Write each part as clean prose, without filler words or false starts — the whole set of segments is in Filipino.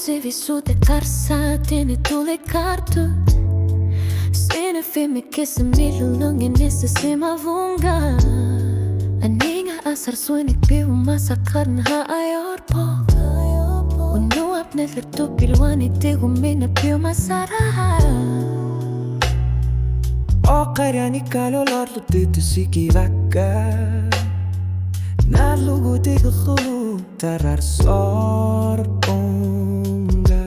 se vissuta karsa tini tuli kartu Sina fimi kisa milulungin isa sima vunga Aninga asar suinik piu masakar na ayor po Unuap na lertu pilwani tigu mina piu masara O karyani kalo lorlu titu siki vaka Nalugu tigu khulu tarar sor ponga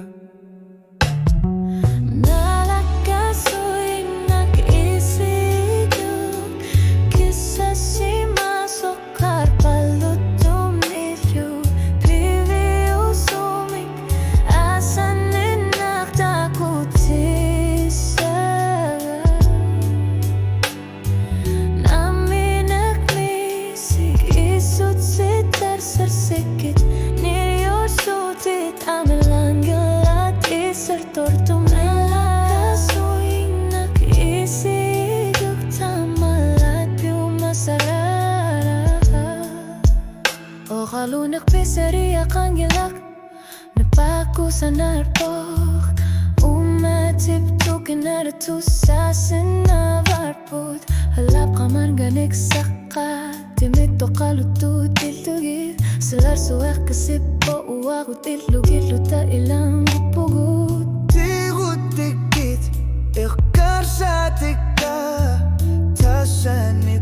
Nalaka suing nag-isip Kisa si masokar palutum nilyo Pivi usumik asan inak takutisa Naminak misik isut sitar sersikit Niryor sutit amilan gelat isar tortum Nalaka suing nag-isip tamalat piu masarara O kalunak pisariya kang gilak Napaku sa narpok Umatip to kinaratu sa sinavarput Halap ka man ganik saka Timito kalutut tiltugit Salar suwak kasipo uwaku tilugit Luta ilang bupugut Tigu tikit Ikar sa tika Tasani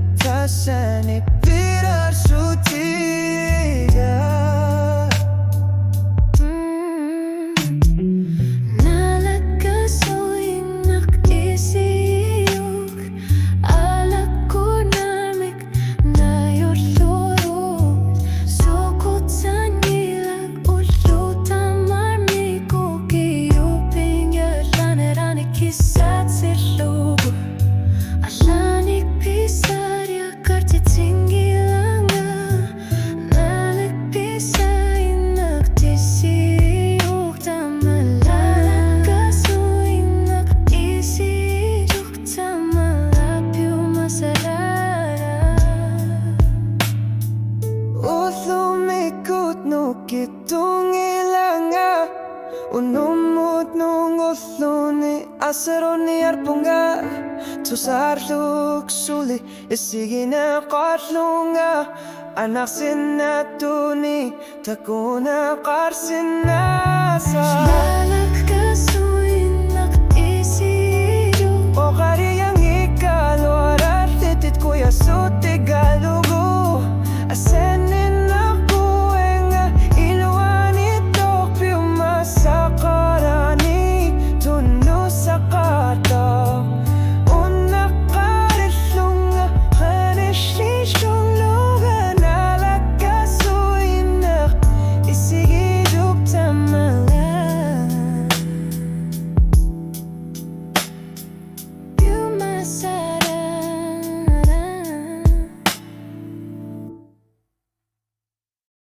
Pirar sutiga Nalaka suing nag-isiyok Alak ko namik na yorlurot Sukot sa nilag ulo tamar mi ko kiyuping Yalanerani kisat silugo Alanik pisarya kartit singilanga Nalik pisayin nagtisiyok Tamalaka suing nag-isiyok Tamalapyo masarara Uthumikut nukitong ilanga Unumut nung uthuni Asaro ni arpunga Tusarluk suli Isigi na katlunga Anak sinatuni Takuna karsinasa